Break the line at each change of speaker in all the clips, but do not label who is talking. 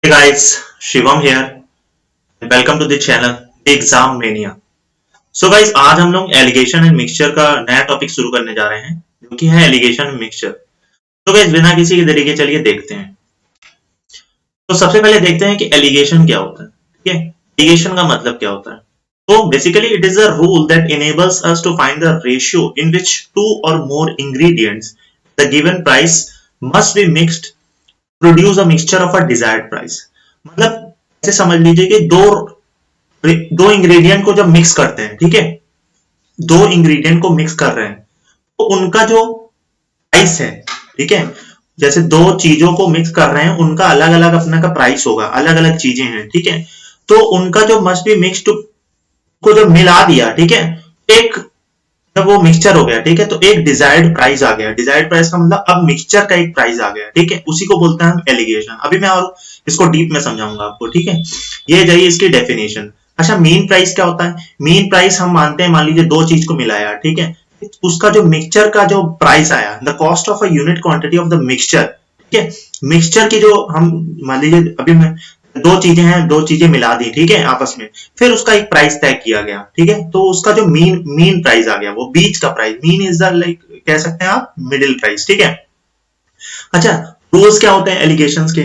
Hey guys, Shivam here. Welcome to the channel Exam Mania. So guys, आज हम लोग allegation and mixture का नया टॉपिक शुरू करने जा रहे हैं, जो कि है एलिगेशन एंड मिक्सचर। तो गाइस, बिना किसी के देरी के चलिए देखते हैं। तो सबसे पहले देखते हैं कि एलिगेशन क्या होता है। ठीक है, एलिगेशन का मतलब क्या होता है। तो basically it is a rule that enables us to find the ratio in which two or more ingredients the given price must be mixed produce a mixture of a desired price। मतलब ऐसे समझ लीजिए कि दो ingredient को जब mix करते हैं, ठीक है, दो इंग्रेडिएंट को मिक्स कर रहे हैं, तो उनका जो प्राइस है, ठीक है, जैसे दो चीजों को मिक्स कर रहे हैं, उनका अलग अलग अपना का प्राइस होगा, अलग अलग चीजें हैं, ठीक है। तो उनका जो मस्ट बी मिक्स्ड को जब मिला दिया, ठीक है, एक जब वो मिक्सचर हो गया, ठीक है, तो एक डिजायर्ड प्राइस आ गया। डिजायर्ड प्राइस का मतलब अब मिक्सचर का एक प्राइस आ गया, ठीक है, उसी को बोलते हैं हम एलिगेशन। अभी मैं और इसको डीप में समझाऊंगा आपको, ठीक है। ये जाइए इसकी डेफिनेशन। अच्छा, मीन प्राइस क्या होता है। मीन प्राइस हम मानते हैं, मान लीजिए दो चीज को मिलाया, ठीक है, उसका जो मिक्सचर का जो प्राइस आया, the cost of a unit quantity of the mixture, ठीक है। मिक्सचर की जो हम मान लीजिए अभी मैं दो चीजें हैं, दो चीजें मिला दी, ठीक है, आपस में, फिर उसका एक प्राइस तय किया गया, ठीक है, तो उसका जो मीन प्राइस आ गया, वो बीच का price. Mean is the like कह सकते हैं आप मिडिल प्राइस, ठीक है। अच्छा, रूल्स क्या होते हैं एलिगेशंस के।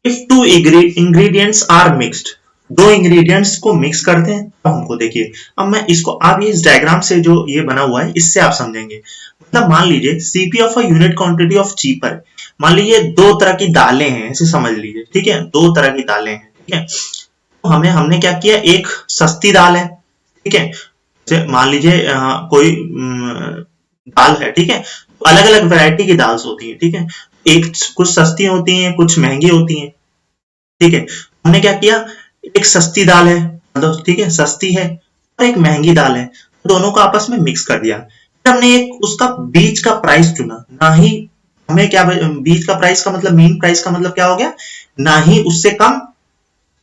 If two ingredients are mixed, दो इंग्रेडिएंट्स को मिक्स करते हैं, अब हमको देखिए, अब मैं इसको आप ये इस डायग्राम से जो ये बना हुआ है इससे आप समझेंगे। मतलब मान लीजिए CP of a unit quantity of cheaper. मान लीजिए दो तरह की दालें हैं, ऐसे समझ लीजिए, ठीक है, दो तरह की दालें हैं, ठीक है। तो हमने क्या किया, एक सस्ती दाल है, ठीक है, जैसे मान लीजिए कोई दाल है, ठीक है, अलग अलग वैरायटी की दाल्स होती है, ठीक है, एक कुछ सस्ती होती हैं, कुछ महंगी होती हैं, ठीक है। हमने क्या किया, एक सस्ती दाल है, मतलब ठीक है, सस्ती है, और एक महंगी दाल है, दोनों को आपस में मिक्स कर दिया। फिर हमने एक उसका बीच का प्राइस चुना, ना ही हमें क्या, बीच का प्राइस का मतलब मीन प्राइस का मतलब क्या हो गया, ना ही उससे कम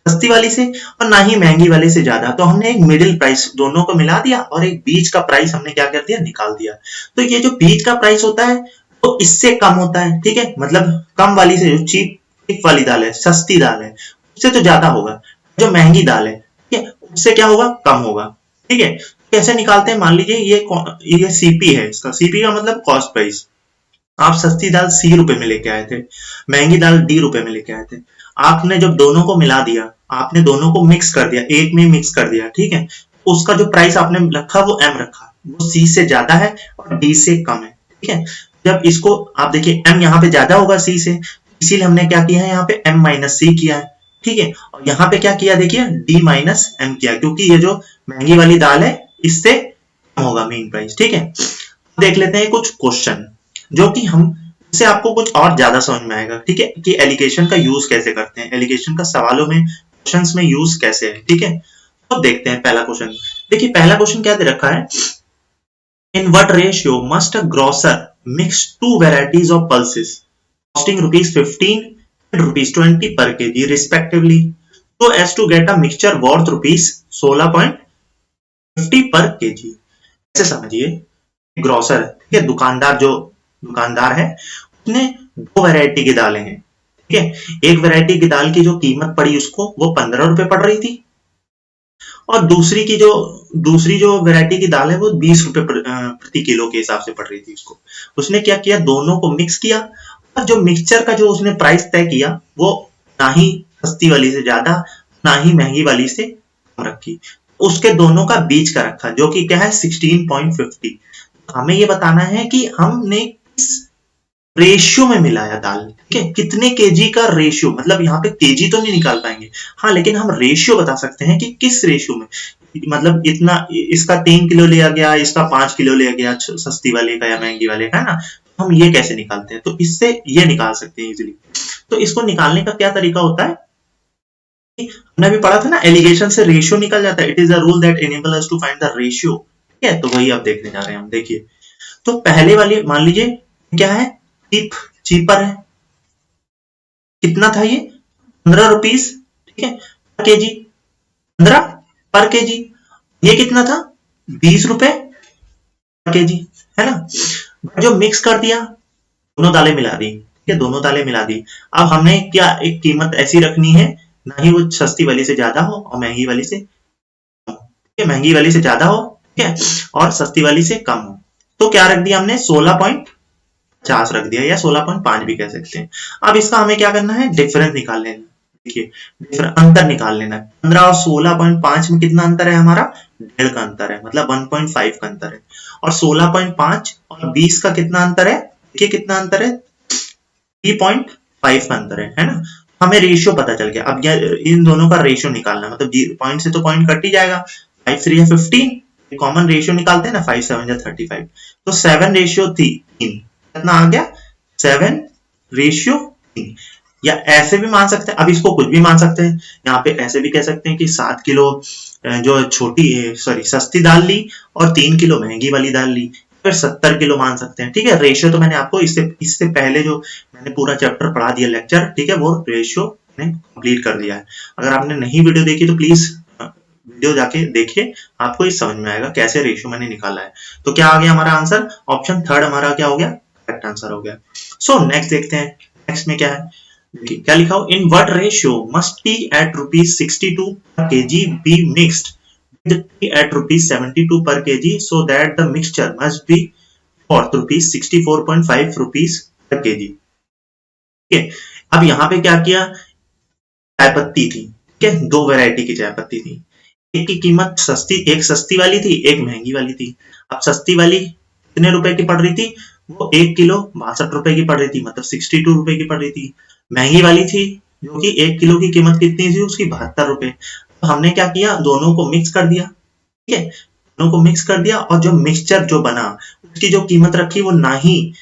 सस्ती वाली से और ना ही महंगी वाले से ज्यादा। तो हमने एक मिडिल प्राइस दोनों को मिला दिया और एक बीच का प्राइस हमने क्या कर दिया, निकाल दिया। तो ये जो बीच का प्राइस होता है वो इससे कम होता है, ठीक है, मतलब कम वाली से, जो चीप वाली दाल है, सस्ती दाल है, उससे तो ज्यादा होगा। जो महंगी दाल है, ठीक है, उससे क्या होगा, कम होगा, ठीक है। कैसे निकालते हैं, मान लीजिए ये सीपी है, इसका सीपी का मतलब कॉस्ट प्राइस। आप सस्ती दाल ₹C में लेके आए थे, महंगी दाल ₹D में लेके आए थे। आपने जब दोनों को मिला दिया, आपने दोनों को मिक्स कर दिया, एक में मिक्स कर दिया, ठीक है, उसका जो प्राइस आपने रखा वो M रखा, वो C से ज्यादा है और D से कम है, ठीक है। जब इसको आप देखिए, M यहाँ पे ज्यादा होगा C से, इसीलिए हमने क्या किया है, यहाँ पे M माइनस C किया है, ठीक है, और यहाँ पे क्या किया, देखिए D माइनस M किया, क्योंकि ये जो महंगी वाली दाल है इससे कम होगा मीन प्राइस, ठीक है। देख लेते हैं कुछ क्वेश्चन, जो कि हम इससे आपको कुछ और ज्यादा समझ में आएगा, ठीक है, कि एलिगेशन का यूज कैसे करते हैं, एलिगेशन का सवालों में, क्वेश्चंस में यूज कैसे है, ठीक है। तो अब देखते हैं पहला क्वेश्चन। देखिए पहला क्वेश्चन क्या दे रखा है, in what ratio must a grocer mix to varieties of pulses costing ₹15 and ₹20 per kg respectively so as to get a mixture worth ₹16.50 per kg। ऐसे समझिए, ग्रोसर, ठीक है, दुकानदार है, उसने दो वैरायटी की दालें हैं, ठीक है। एक वैरायटी की दाल की जो कीमत पड़ी उसको, वो ₹15 पड़ रही थी, और दूसरी जो वैरायटी की दाल है वो ₹20 प्रति किलो के हिसाब से पड़ रही थी उसको। उसने क्या किया, दोनों को मिक्स किया, और जो मिक्सचर का जो उसने प्राइस तय किया, वो ना ही सस्ती वाली से ज्यादा, ना ही महंगी वाली से कम रखी, उसके दोनों का बीच का रखा, जो कि क्या है, 16.50। हमें ये बताना है कि हमने किस रेशियो में मिलाया दाल, ठीक है, कितने केजी का रेशियो, मतलब यहाँ पे केजी तो नहीं निकाल पाएंगे, हाँ, लेकिन हम रेशियो बता सकते हैं कि किस रेशियो में, मतलब इतना, इसका 3 किलो लिया गया, इसका 5 किलो लिया गया, सस्ती वाले का या महंगी वाले का, है ना। तो हम ये कैसे निकालते हैं, तो इससे ये निकाल सकते हैं इजिली। तो इसको निकालने का क्या तरीका होता है, हमने भी पढ़ा था ना, एलिगेशन से रेशियो निकल जाता है। It is a rule that enable us to find the ratio, ठीक है, तो वही आप देखने जा रहे हैं हम। देखिए, तो पहले वाली मान लीजिए क्या है, चीपर है, कितना था ये, ₹15, ठीक है, पर केजी, 15 पर केजी। ये कितना था, ₹20 पर केजी, है ना। जो मिक्स कर दिया, दोनों दालें मिला दी, ठीक है, दोनों दालें मिला दी। अब हमने क्या एक कीमत ऐसी रखनी है, ना ही वो सस्ती वाली से ज्यादा हो और महंगी वाली से कम हो, ठीक है, महंगी वाली से ज्यादा हो, ठीक है, और सस्ती वाली से कम हो। तो क्या रख दिया हमने, 16.50 रख दिया, या 16.5 भी कह सकते हैं। अब इसका हमें क्या करना है, डिफरेंस निकाल लेना। देखिए, डिफरेंस अंतर निकाल लेना है। 15 और 16.5 में कितना अंतर है हमारा, 1.5 का अंतर है, मतलब 1.5 का अंतर है। और 16.5 और 20 का कितना अंतर है, देखिए कितना अंतर है, 3.5 का अंतर है ना। हमें रेशियो पता चल गया। अब इन दोनों का रेशियो निकालना, मतलब पॉइंट से तो पॉइंट कट ही जाएगा। 5 3 या 15, कॉमन रेशियो निकालते हैं ना, 5 7 या 35, तो 7 रेशियो 3 कितना आ गया, 7 रेशियो 3। या ऐसे भी मान सकते हैं, अब इसको कुछ भी मान सकते हैं, यहाँ पे ऐसे भी कह सकते हैं कि 7 किलो जो छोटी सॉरी सस्ती दाल ली और 3 किलो महंगी वाली दाल ली, फिर 70 किलो मान सकते हैं। ठीक है, रेशियो तो मैंने आपको इससे पहले जो मैंने पूरा चैप्टर पढ़ा दिया लेक्चर, ठीक है, वो रेशियो मैंने कंप्लीट कर दिया है। अगर आपने नहीं वीडियो देखी तो प्लीज वीडियो जाके देखिए, आपको इस समझ में आएगा कैसे रेशियो मैंने निकाला है। तो क्या आ गया हमारा आंसर, ऑप्शन थर्ड हमारा क्या हो गया, करेक्ट आंसर हो गया। सो नेक्स्ट देखते हैं, नेक्स्ट में क्या है, देखिए क्या लिखा हो, in what ratio must tea at ₹62 per kg be mixed with tea at ₹72 per kg so that the mixture must be for ₹64.5 per kg। ठीक है, अब यहाँ पे क्या किया, चाय पत्ती थी, ठीक है, दो वैरायटी की चाय पत्ती थी, एक की कीमत सस्ती, एक सस्ती वाली थी, एक महंगी वाली थी। अब सस्ती वाली कितने रुपए की पड़ रही थी, वो 1 किलो 62 रुपए की पड़ रही थी, मतलब 62 रुपए की पड़ रही थी। महंगी वाली थी जो कि 1 किलो की कीमत कितनी थी उसकी, 72 रुपए। तो हमने क्या किया, दोनों को मिक्स कर दिया, ठीक है, दोनों को मिक्स कर दिया, और जो मिक्सचर जो बना उसकी जो कीमत रखी वो ना ही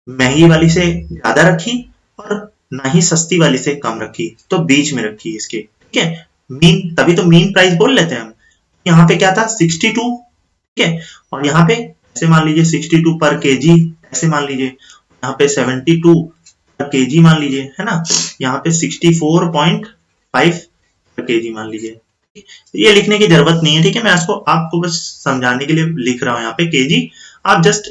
महंगी वाली से ज्यादा रखी और ना ही सस्ती वाली से कम रखी, तो बीच में रखी इसके, ठीक है, मीन, तभी तो मीन प्राइस बोल लेते हैं हम। यहाँ पे क्या था, 62, ठीक है, और यहाँ पे ऐसे मान लीजिए 62 पर केजी, ऐसे मान लीजिए, यहाँ पे 72 पर केजी मान लीजिए, है ना, यहाँ पे 64.5 पर केजी मान लीजिए। ये लिखने की जरूरत नहीं है, ठीक है, मैं आपको बस समझाने के लिए लिख रहा हूँ यहाँ पे केजी, आप जस्ट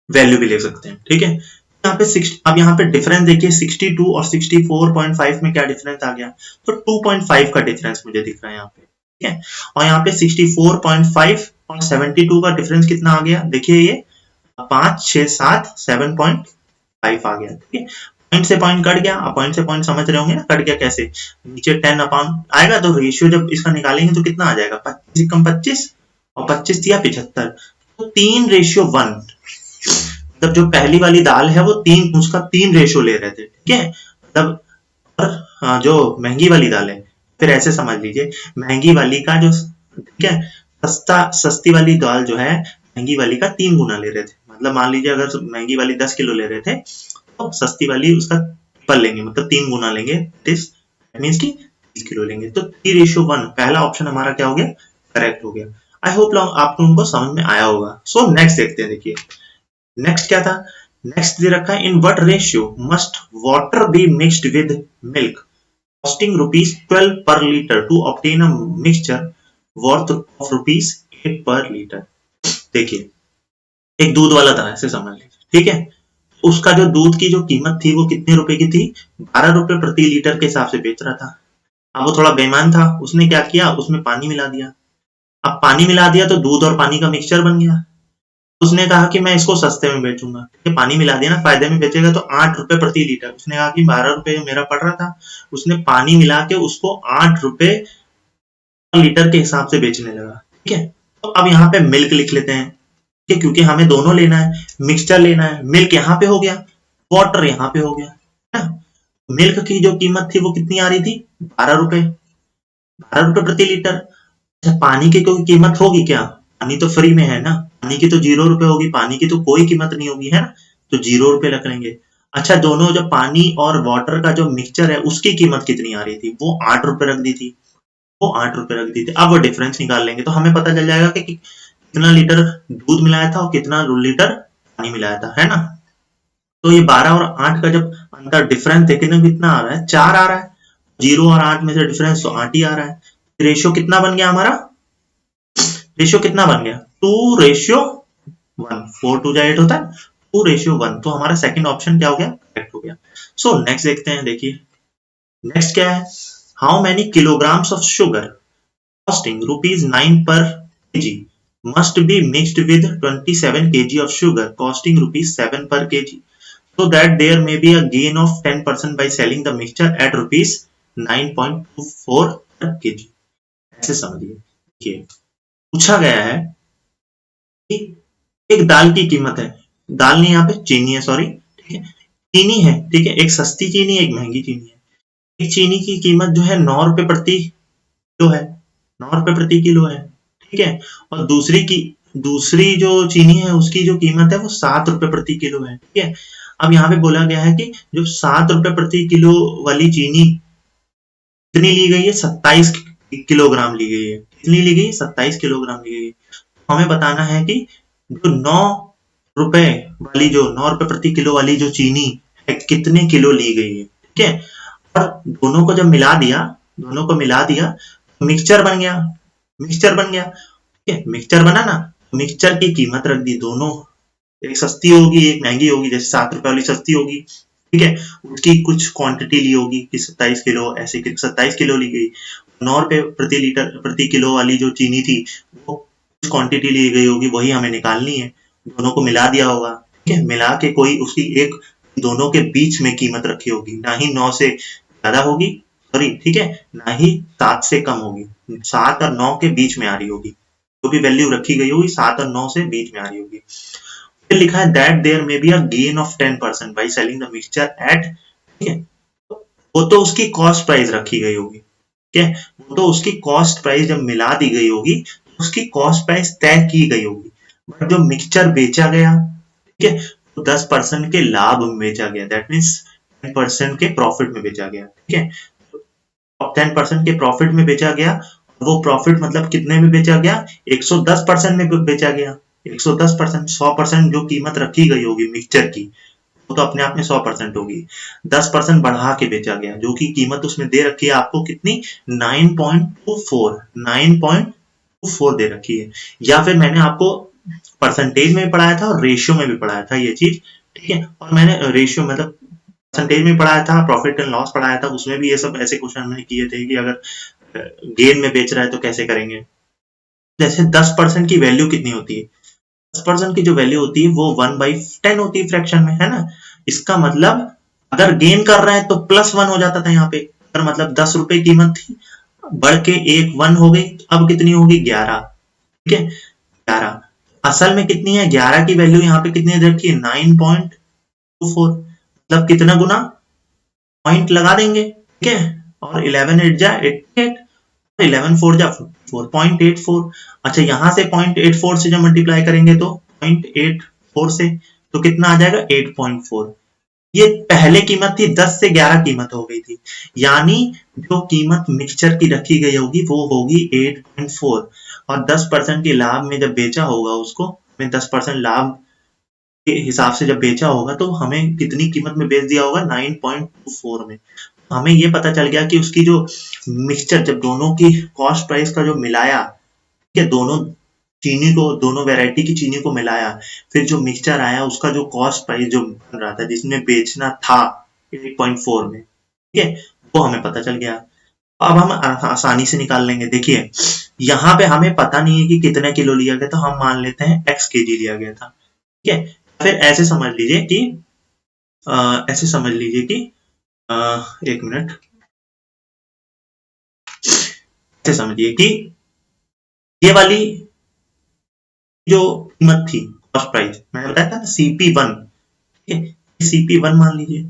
वैल्यू भी ले सकते हैं, ठीक है। यहाँ पे 6, अब यहाँ पे डिफरेंस देखिए, 62 और 64.5 में क्या डिफरेंस आ गया, तो 2.5 का डिफरेंस मुझे दिख रहा है यहाँ पे, ठीक है। और यहाँ पे 64.5 और 72 का डिफरेंस कितना आ गया, देखिए ये 5 6 7 7.5 आ गया, ठीक है। पॉइंट से पॉइंट कट गया, आप पॉइंट से पॉइंट समझ रहे होंगे ना, कट गया कैसे, नीचे 10 अपॉन आएगा, तो रेशियो जब इसका निकालेंगे तो कितना आ जाएगा, 25 कम 25 और 25 दिया 75, तो 3:1, मतलब जो पहली वाली दाल है वो उसका 3 रेशो ले रहे थे, ठीक है, मतलब और जो महंगी वाली दाल है, फिर ऐसे समझ लीजिए, महंगी वाली का जो, ठीक है, सस्ती वाली दाल जो है महंगी वाली का 3 गुना ले रहे थे, मतलब मान लीजिए अगर महंगी वाली 10 किलो ले रहे थे तो सस्ती वाली उसका ट्रिपल लेंगे, मतलब 3 गुना लेंगे, दिस मीन्स की 30 किलो लेंगे, तो 3:1, पहला ऑप्शन हमारा क्या हो गया, करेक्ट हो गया। आई होप आप लोगों को समझ में आया होगा। सो नेक्स्ट देखते हैं, देखिए नेक्स्ट क्या था, नेक्स्ट दे रखा है, in what ratio must water be mixed with milk costing ₹12 per litre to obtain a mixture worth of ₹8 per litre. देखिए एक दूध वाला था, ऐसे समझ लीजिए, ठीक है, उसका जो दूध की जो कीमत थी वो कितने रुपए की थी, 12 रुपए प्रति लीटर के हिसाब से बेच रहा था। अब वो थोड़ा बेईमान था, उसने क्या किया, उसमें पानी मिला दिया। अब पानी मिला दिया तो दूध और पानी का मिक्सचर बन गया। उसने कहा कि मैं इसको सस्ते में बेचूंगा, पानी मिला दिया ना, फायदे में बेचेगा, तो 8 रुपए प्रति लीटर। उसने कहा कि 12 रुपए मेरा पड़ रहा था, उसने पानी मिला के उसको 8 रुपए लीटर के हिसाब से बेचने लगा, ठीक है। तो अब यहाँ पे मिल्क लिख लेते हैं, ठीक है, क्योंकि हमें दोनों लेना है, मिक्सचर लेना है। मिल्क यहाँ पे हो गया, वाटर यहाँ पे हो गया, है ना। मिल्क की जो कीमत थी वो कितनी आ रही थी, 12 रुपए, 12 रुपए प्रति लीटर। अच्छा, पानी की कोई कीमत होगी क्या, पानी तो फ्री में है ना, पानी की तो 0 रुपए होगी, पानी की तो कोई कीमत नहीं होगी, है ना, तो 0 रुपए रख लेंगे। अच्छा, दोनों जो पानी और वाटर का जो मिक्सचर है उसकी कीमत कितनी आ रही थी, वो 8 रुपए रख दी थी, वो 8 रुपए रख दी थी। अब वो डिफरेंस निकाल लेंगे तो हमें पता चल जाएगा कि कितना लीटर दूध मिलाया था और कितना लीटर पानी मिलाया था, है ना। तो ये 12 और 8 का जब अंतर डिफरेंस देखने कितना आ रहा है, 4 आ रहा है, 0 और 8 में से डिफरेंस तो 8 ही आ रहा है। रेशियो कितना बन गया हमारा, रेशियो कितना बन गया, 2:1, 4 2 8 होता है, 2:1, तो हमारा सेकंड ऑप्शन क्या हो गया, करेक्ट हो गया। सो नेक्स्ट देखते हैं, देखिए नेक्स्ट क्या है, how many kilograms of sugar costing rupees 9 per kg must be mixed with 27 kg of sugar costing rupees 7 per kg so that there may be a gain of 10% by selling the mixture at rupees 9.24 per kg। ऐसे समझिए, देखिए पूछा गया है कि एक दाल की कीमत है, दाल नहीं यहाँ पे चीनी है, सॉरी, ठीक है, चीनी है, ठीक है, एक सस्ती चीनी एक महंगी चीनी है। एक चीनी की कीमत जो है 9 रुपए प्रति किलो है, 9 रुपए प्रति किलो है, ठीक है, और दूसरी जो चीनी है उसकी जो कीमत है वो 7 रुपए प्रति किलो है, ठीक है। अब यहाँ पे बोला गया है कि जो 7 रुपए प्रति किलो वाली चीनी कितनी ली गई है, 27 किलोग्राम ली गई है, कितनी ली गई है, 27 किलोग्राम ली गई है। हमें बताना है कि जो 9 रुपए वाली, जो 9 रुपए प्रति किलो वाली जो चीनी है कितने किलो ली गई है, ठीक है। और दोनों को जब मिला दिया, दोनों को मिला दिया, मिक्सचर बन गया, मिक्सचर बन गया, ठीक है, मिक्सचर बना ना, मिक्सचर की कीमत रख दी दोनों, एक सस्ती होगी एक महंगी होगी, जैसे 7 रुपए वाली सस्ती होगी, ठीक है, उसकी कुछ क्वांटिटी ली होगी कि 27 किलो, ऐसे 27 किलो ली गई। 9 रुपए प्रति लीटर प्रति किलो वाली जो चीनी थी वो कुछ क्वांटिटी ली गई होगी, वही हमें निकालनी है, दोनों को मिला दिया होगा, ठीक है, मिला के कोई उसकी एक दोनों के बीच में कीमत रखी होगी, ना ही 9 से ज्यादा होगी, सॉरी, ठीक है, ना ही 7 से कम होगी, 7 और 9 के बीच में आ रही होगी, जो भी वैल्यू रखी गई होगी 7 और 9 से बीच में आ रही होगी। फिर लिखा है that there may be a gain of 10% by selling the mixture at, ठीक है, वो तो उसकी कॉस्ट प्राइस रखी गई होगी, ठीक है, वो तो उसकी कॉस्ट प्राइस जब मिला दी गई होगी तो उसकी कॉस्ट प्राइस तय की गई होगी, बट जो मिक्सचर बेचा गया, ठीक है, तो 10% के लाभ में बेचा गया, दैट मीन्स 10% के प्रॉफिट में बेचा गया, ठीक है, और 10% के प्रॉफिट में बेचा गया, वो प्रॉफिट मतलब कितने में बेचा गया, 110% में बेचा गया, 110%, 100% जो कीमत रखी गई होगी मिक्सचर की वो तो अपने आप में 100% होगी, 10% बढ़ा के बेचा गया, जो कि कीमत उसमें दे रखी है आपको कितनी, 9.24, 9.24 दे रखी है, या फिर मैंने आपको परसेंटेज में भी पढ़ाया था और रेशियो में भी पढ़ाया था ये चीज, ठीक है, और मैंने रेशियो मतलब परसेंटेज में पढ़ाया था, प्रॉफिट एंड लॉस पढ़ाया था, उसमें भी ये सब ऐसे क्वेश्चन मैंने किए थे कि अगर गेन में बेच रहा है तो कैसे करेंगे। जैसे 10% की वैल्यू कितनी होती है, 10% की जो वैल्यू होती है वो 1/10 होती है फ्रैक्शन में, है ना। इसका मतलब अगर गेन कर रहा है तो +1 हो जाता था यहाँ पे, अगर मतलब 10 रुपए कीमत थी, बढ़ के एक 1 हो गई, अब कितनी होगी, 11, ठीक है, 11, असल में कितनी है, 11 की वैल्यू यहाँ पे कितनी रखी है, 9.24, मतलब कितना गुना, पॉइंट लगा देंगे, ठीक है, और 11 8 जा 88, 11 4 जा 4.84, अच्छा यहाँ से 0.84 से जब मल्टीप्लाई करेंगे तो 0.84 से, तो कितना आ जाएगा, 8.4। ये पहले कीमत थी, 10 से 11 कीमत हो गई थी, यानी जो कीमत मिक्सचर की रखी गई होगी वो होगी 8.4, और 10% के लाभ में जब बेचा होगा उसको, हमें 10% लाभ के हिसाब से जब बेचा होगा तो हमें कितनी कीमत में बेच दिया होगा, 9.24 में। हमें ये पता चल गया कि उसकी जो मिक्सचर, जब दोनों की कॉस्ट प्राइस का जो मिलाया, ठीक है, दोनों चीनी को, दोनों वैरायटी की चीनी को मिलाया, फिर जो मिक्सचर आया उसका जो कॉस्ट प्राइस जो बन रहा था जिसमें बेचना था 8.4 में, ठीक है, वो हमें पता चल गया। अब हम आसानी से निकाल लेंगे, देखिए यहाँ पे हमें पता नहीं है कि कितने किलो लिया गया था, हम मान लेते हैं x kg लिया गया था, ठीक है, फिर ऐसे समझ लीजिए कि ऐसे समझ लीजिए कि एक मिनट, ऐसे समझिए कि ये वाली जो कीमत थी, कॉस्ट प्राइस मैंने बताया था CP1, ठीक है, CP1 मान लीजिए,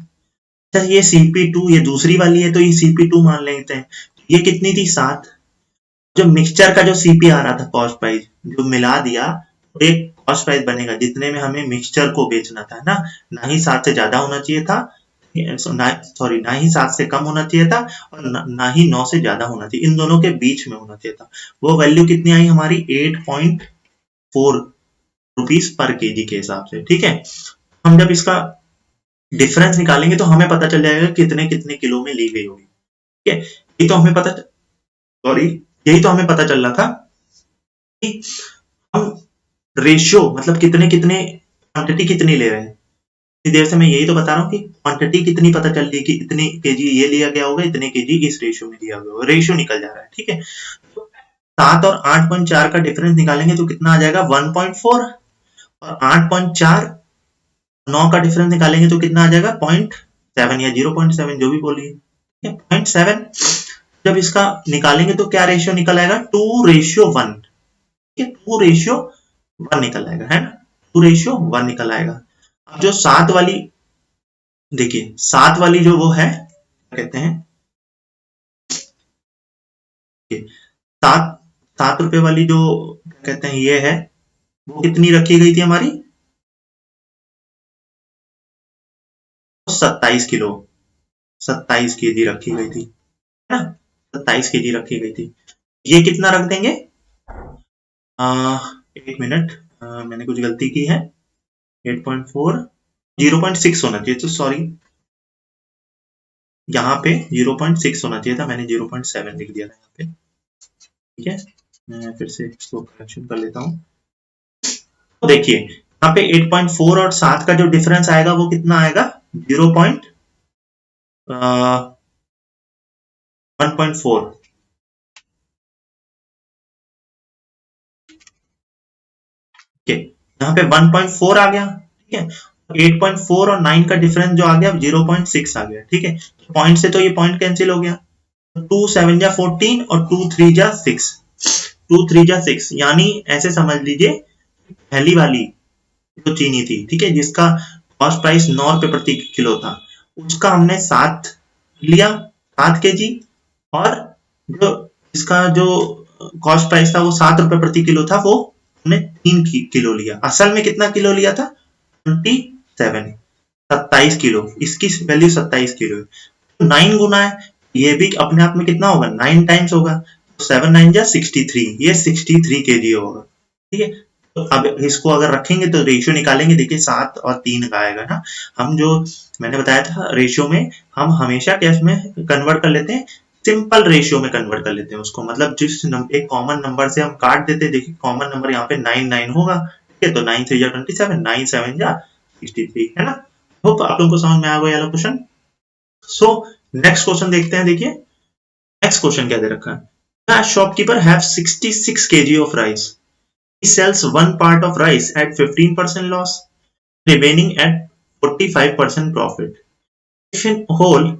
सर ये CP2, ये दूसरी वाली है तो ये CP2 मान लेते हैं, ये कितनी थी, 7, जो मिक्सचर का जो CP आ रहा था कॉस्ट प्राइस जो मिला दिया, तो एक कॉस्ट प्राइस बनेगा जितने में हमें मिक्सचर को बेचना था ना ही 7 से ज्यादा होना चाहिए था, सॉरी ना ही 7 से कम होना चाहिए था, और ना ही 9 से ज्यादा होना चाहिए, इन दोनों के बीच में होना चाहिए था। वो वैल्यू कितनी आई हमारी, 8.4 रुपीस पर केजी के हिसाब से, ठीक है। हम जब इसका डिफरेंस निकालेंगे तो हमें पता चल जाएगा कितने कितने किलो में ली गई होगी, ठीक है, ये तो हमें पता, सॉरी, यही तो हमें पता चल रहा था कि हम रेशियो मतलब कितने कितने क्वांटिटी कितनी ले रहे हैं, इतनी देर से मैं यही तो बता रहा हूँ कि क्वांटिटी कितनी पता चल रही है कि इतने केजी ये लिया गया होगा, इतने केजी इस रेशियो में लिया गया होगा, रेशियो निकल जा रहा है। ठीक है, 7 और 8.4 का डिफरेंस निकालेंगे तो कितना आ जाएगा 1.4, और 8.4 9 का डिफरेंस निकालेंगे तो कितना आ जाएगा 0.7 या 0.7 जो भी बोलिए। ठीक है, 0.7 जब इसका निकालेंगे तो क्या रेशियो निकल आएगा 2:1। ठीक है, 2:1 निकल आएगा, है ना, 2:1 निकल आएगा। अब जो 7 वाली, देखिए 7 वाली जो वो है क्या कहते हैं, 7 रुपए वाली जो क्या कहते हैं ये है, वो कितनी रखी गई थी हमारी 27 किलो, 27 केजी रखी गई थी, है ना, 27 केजी रखी गई थी। ये कितना रख देंगे, एक मिनट, मैंने कुछ गलती की है, 8.4 0.6 होना चाहिए, तो सॉरी यहाँ पे 0.6 होना चाहिए था, मैंने 0.7 लिख दिया था यहाँ पे। ठीक है, मैं फिर से इसको करेक्शन कर लेता हूँ। तो देखिए यहाँ पे 8.4 और 7 का जो डिफरेंस आएगा वो कितना आएगा 1.4। यहाँ पे 1.4 आ गया। ठीक है, 8.4 और 9 का डिफरेंस जो आ गया 0.6 आ गया। ठीक है, पॉइंट से तो ये पॉइंट कैंसिल हो गया, 2 7 जा 14 और 2 3 जा 6, 2 3 जा 6, यानी ऐसे समझ लीजिए पहली वाली जो चीनी थी, ठीक है, जिसका कॉस्ट प्राइस 9 रुपए प्रति किलो था, उसका हमने 7 लिया, 7 केजी, और जो इसका जो कॉस्ट प्राइस था वो 7 रुपए प्रति किलो था, वो हमने 3 किलो लिया। असल में कितना किलो लिया था 27 किलो, इसकी वैल्यू 27 किलो है, तो 9 गुना है, ये भी अपने आप में कितना होगा 9 टाइम्स होगा, 7 9 जा 63, ये 63 केजी होगा। ठीक है, तो अब इसको अगर रखेंगे तो रेशियो निकालेंगे, देखिए 7 और 3 का आएगा ना, हम जो मैंने बताया था रेशियो में हम हमेशा कैश में कन्वर्ट कर लेते हैं, सिंपल रेशियो में कन्वर्ट कर लेते हैं उसको, मतलब जिस एक कॉमन नंबर से हम काट देते हैं, देखिए कॉमन नंबर यहाँ पे 9 9 होगा। ठीक है, तो 9 3 जा 27, 9 7 जा 63, है ना। होप आप लोगों को समझ में आ गया वाला क्वेश्चन। सो नेक्स्ट क्वेश्चन देखते हैं। देखिए नेक्स्ट क्वेश्चन क्या दे रखा है, shopkeeper have 66 kg of rice, he sells one part of rice at 15% loss, remaining at 45% profit. If in whole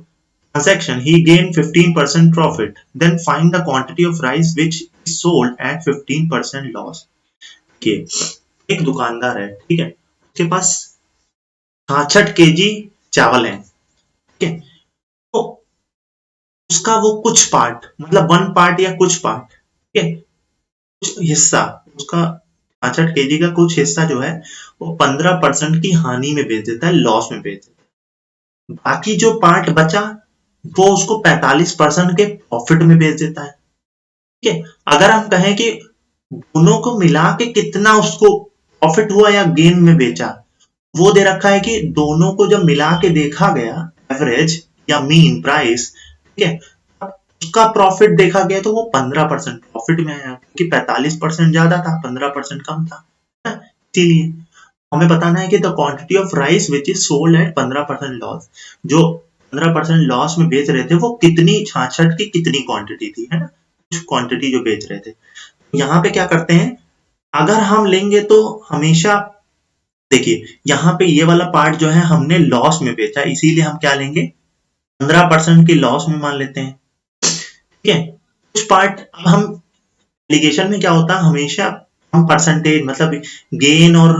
transaction he gained 15% profit, then find the quantity of rice which is sold at 15% loss. Okay, एक दुकानदार है, ठीक है, उसके पास 66 KG चावल है। ठीक है, तो उसका वो कुछ पार्ट, मतलब 1 पार्ट या कुछ पार्ट, ठीक है, कुछ हिस्सा, उसका 66 केजी का कुछ हिस्सा जो है वो 15% की हानि में बेच देता है, लॉस में बेच देता है। बाकी जो पार्ट बचा वो उसको 45% के प्रॉफिट में बेच देता है। ठीक है, अगर हम कहें कि दोनों को मिला के कितना उसको प्रॉफिट हुआ या गेन में बेचा, वो दे रखा है कि दोनों को जब मिला के देखा गया एवरेज या मीन प्राइस, ठीक है, उसका प्रॉफिट देखा गया तो वो 15% प्रॉफिट में आया, क्योंकि 45% ज्यादा था 15% कम था। इसीलिए हमें बताना है कि the quantity of rice which is sold at 15% loss, जो 15% लॉस में बेच रहे थे वो कितनी 66 की कितनी क्वांटिटी थी, है ना, कुछ क्वांटिटी जो बेच रहे थे। यहाँ पे क्या करते हैं, अगर हम लेंगे तो हमेशा देखिए यहाँ पे ये वाला पार्ट जो है हमने लॉस में बेचा, इसीलिए हम क्या लेंगे 15% की लॉस में मान लेते हैं। ठीक है, कुछ पार्ट, अब हम एलिगेशन में क्या होता है हमेशा हम परसेंटेज, मतलब गेन और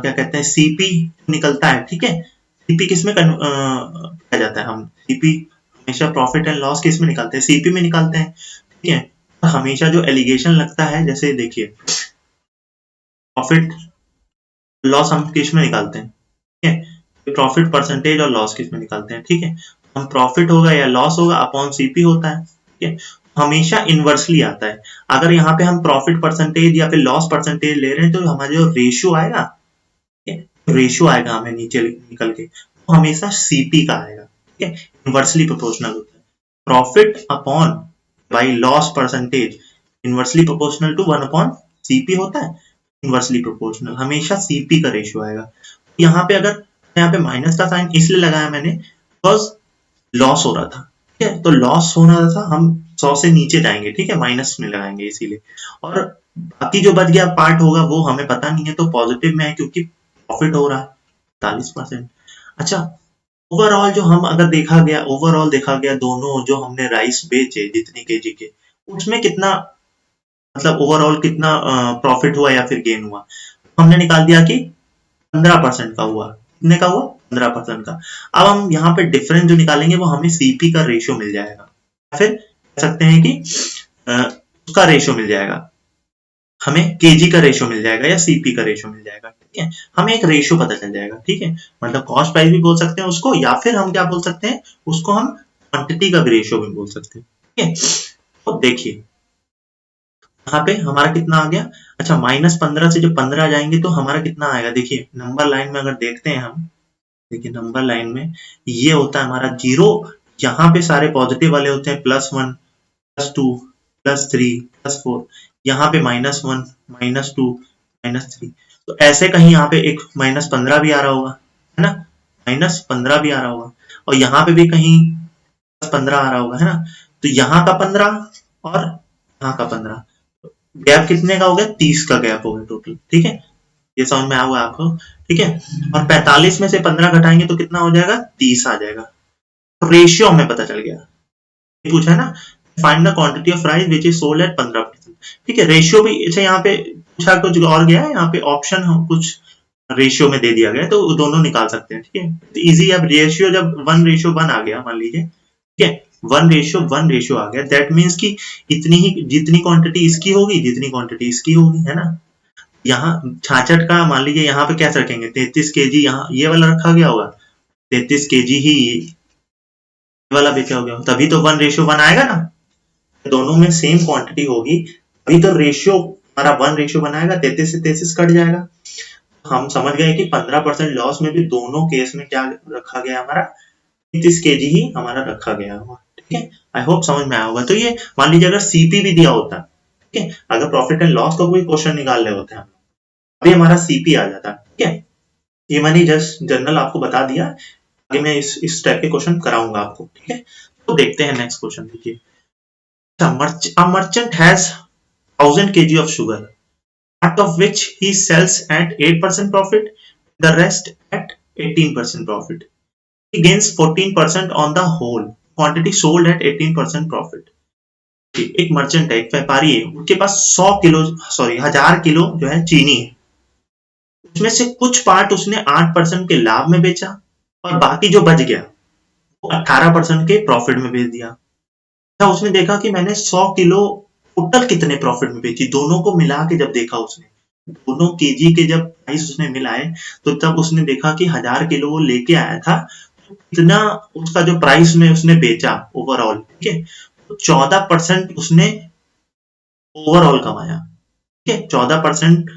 क्या कहते हैं सीपी निकलता है। ठीक है, सीपी किसमें किया जाता है, हम सीपी हमेशा प्रॉफिट एंड लॉस किस में निकालते हैं, सीपी में निकालते हैं। ठीक है, तो हमेशा जो एलिगेशन लगता है, जैसे देखिए प्रॉफिट लॉस हम किस में निकालते हैं, ठीक है, प्रॉफिट परसेंटेज और लॉस किस में निकालते हैं। ठीक है, हम प्रॉफिट होगा या लॉस होगा अपॉन सीपी होता है। ठीक है, हमेशा इनवर्सली आता है, अगर यहाँ पे हम प्रॉफिट परसेंटेज या फिर लॉस परसेंटेज ले रहे हैं तो हमारा जो रेशियो आएगा, रेशियो आएगा हमें नीचे निकल के, तो हमेशा सीपी का आएगा। ठीक है, इनवर्सली प्रोपोर्शनल होता है, profit upon by loss percentage inversely proportional to 1 upon CP होता है, इनवर्सली प्रोपोर्शनल, हमेशा सीपी का रेशियो आएगा। यहाँ पे अगर यहाँ पे माइनस का साइन इसलिए लगाया मैंने बिकॉज लॉस हो रहा था, ठीक है, तो लॉस हो रहा था, हम 100 से नीचे जाएंगे, ठीक है, माइनस में लगाएंगे इसीलिए। और बाकी जो बच गया पार्ट होगा वो हमें पता नहीं है, तो पॉजिटिव में है क्योंकि प्रॉफिट हो रहा है 40%। अच्छा, ओवरऑल जो हम अगर ओवरऑल देखा गया दोनों जो हमने राइस बेचे जितनी केजी के, उसमें कितना मतलब ओवरऑल कितना प्रॉफिट हुआ या फिर गेन हुआ, हमने निकाल दिया कि 15% का हुआ। कितने का हुआ? 15% का। अब हम यहाँ पे डिफरेंस जो निकालेंगे वो हमें सीपी का रेशियो मिल जाएगा, या फिर कह सकते हैं कि उसका रेशियो मिल जाएगा, हमें केजी का रेशियो मिल जाएगा या सीपी का रेशियो मिल जाएगा, ठीक है, हमें एक रेशियो पता चल जाएगा, ठीक है, मतलब कॉस्ट प्राइस भी बोल सकते हैं उसको, या फिर हम क्या बोल सकते हैं उसको, हम क्वांटिटी का भी रेशियो भी बोल सकते हैं, ठीक है। तो देखिए यहाँ पे हमारा कितना आ गया। अच्छा, -15 से जब 15 जाएंगे तो हमारा कितना आएगा, देखिए नंबर लाइन में अगर देखते हैं हम, देखिए नंबर लाइन में ये होता है हमारा जीरो, यहाँ पे सारे पॉजिटिव वाले होते हैं, +1 +2 +3 +4, यहाँ पे -1 -2 -3, तो ऐसे कहीं यहाँ पे एक -15 भी आ रहा होगा, है ना, -15 भी आ रहा होगा, और यहाँ पे भी कहीं +15 आ रहा होगा, है ना, तो यहाँ का 15 और यहाँ का 15, गैप कितने का हो गया, 30 का गैप हो गया टोटल, ठीक है, ये समझ में आया आपको, ठीक है। और 45 में से 15 घटाएंगे तो कितना हो जाएगा, 30 आ जाएगा। तो रेशियो हमें पता चल गया, ये पूछा है ना, find the quantity of rice which is sold at 15%, ठीक है, रेशियो भी अच्छा यहाँ पे पूछा कुछ और गया है, यहाँ पे ऑप्शन हम कुछ रेशियो में दे दिया गया है, तो दोनों निकाल सकते हैं, ठीक है, तो इजी। अब रेशियो जब 1:1 आ गया मान लीजिए, ठीक है, 1:1 आ गया, दैट मीन्स कि इतनी ही जितनी क्वांटिटी इसकी होगी जितनी क्वांटिटी इसकी होगी, है ना। यहाँ 66 का मान लीजिए यहाँ पे क्या रखेंगे, 33 केजी, यहाँ ये वाला रखा गया होगा, 33 केजी ही ये वाला बेचा हो गया, तभी तो 1:1 आएगा ना, दोनों में सेम क्वांटिटी होगी तभी तो रेशियो हमारा 1:1 बनाएगा, 33 से 33 कट जाएगा। हम समझ गए कि 15% लॉस में भी दोनों केस में क्या रखा गया हमारा, 33 केजी ही हमारा रखा गया होगा, ठीक है, आई होप समझ में आया होगा। तो ये मान लीजिए अगर सीपी भी दिया होता, ठीक है, अगर प्रॉफिट एंड लॉस का कोई क्वेश्चन निकाल रहे होते हैं अभी हमारा सीपी आ जाता, ठीक है, ये मैंने जस्ट जनरल आपको बता दिया, आगे मैं इस टाइप के क्वेश्चन कराऊंगा आपको, ठीक है। तो देखते हैं नेक्स्ट क्वेश्चन, देखिए, a merchant has 1000 kg of sugar, part of which he sells at 8% profit, the rest at 18% profit. He gains 14% on the whole quantity sold at 18% profit. एक मर्चेंट है, एक व्यापारी है, उनके पास 1000 किलो जो है चीनी है, उसमें से कुछ पार्ट उसने 8% के लाभ में बेचा और बाकी जो बच गया वो 18% के प्रॉफिट में बेच दिया। अच्छा, उसने देखा कि मैंने 100 किलो टोटल कितने प्रॉफिट में बेची, दोनों को मिला के जब देखा उसने, दोनों केजी के जब प्राइस उसने मिलाए तो तब उसने देखा कि 1000 किलो वो लेके आया था, तो कितना उसका जो प्राइस में उसने बेचा ओवरऑल, ठीक है, तो 14% उसने ओवरऑल कमाया, ठीक है, 14%,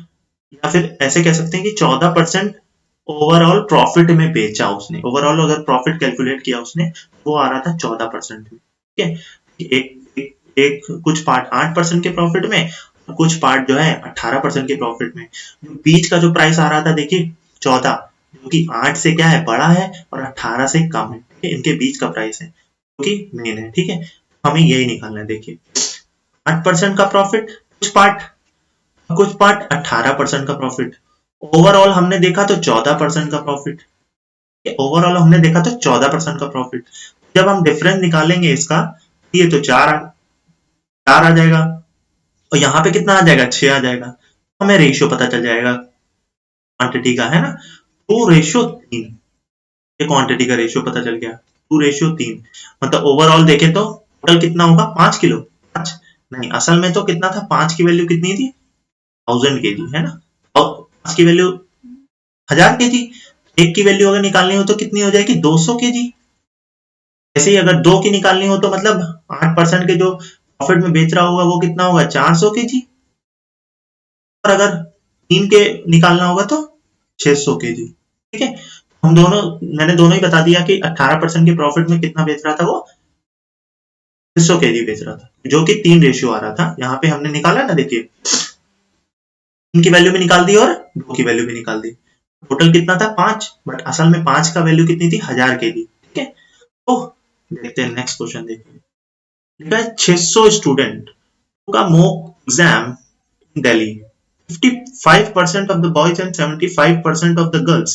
या फिर ऐसे कह सकते हैं कि 14% ओवरऑल प्रॉफिट में बेचा उसने, ओवरऑल अगर प्रॉफिट कैलकुलेट किया उसने वो आ रहा था 14%, ठीक है, एक कुछ पार्ट 8% के प्रॉफिट में, कुछ पार्ट जो है 18% के प्रॉफिट में, जो बीच का जो प्राइस आ रहा था देखिए 14, जो कि 8 से क्या है बड़ा है और 18 से कम है, ठीक है, इनके बीच का प्राइस है जो कि मेन है, ठीक है, हमें यही निकालना है। देखिए 8% का प्रॉफिट, कुछ पार्ट 18% का प्रॉफिट, ओवरऑल हमने देखा तो 14% का प्रॉफिट, ओवरऑल हमने देखा तो 14% का प्रॉफिट, जब हम डिफरेंस निकालेंगे इसका, ये तो 4 आ जाएगा और यहाँ पे कितना आ जाएगा, 6 आ जाएगा, हमें रेशियो पता चल जाएगा क्वांटिटी का, है ना, 2:3, ये क्वांटिटी का रेशियो पता चल गया, 2:3, मतलब ओवरऑल देखें तो टोटल कितना होगा, 5 किलो, 5 नहीं, असल में तो कितना था, 5 की वैल्यू कितनी थी, 1000 केजी, है ना, और 5 की वैल्यू 1000 केजी, एक की वैल्यू अगर निकालनी हो तो कितनी हो जाएगी, 200 केजी, ऐसे ही अगर 2 की निकालनी हो तो मतलब 8% के जो प्रॉफिट में बेच रहा होगा वो कितना होगा, 400 केजी, और अगर 3 के निकालना होगा तो 600 केजी, ठीक है, मैंने दोनों ही बता दिया कि 18% के प्रॉफिट में कितना बेच रहा था वो, 600 केजी बेच रहा था, जो कि 3 रेशियो आ रहा था, यहाँ पे हमने निकाला ना, देखिए 3 की वैल्यू भी निकाल दी और 2 की वैल्यू भी निकाल दी, टोटल कितना था 5, बट असल में 5 का वैल्यू कितनी थी 1000 के थी। ठीक है, तो देखते हैं नेक्स्ट क्वेश्चन। देखिए लिखा है 600 स्टूडेंट का mock exam in Delhi. 55% of the boys and 75% of the girls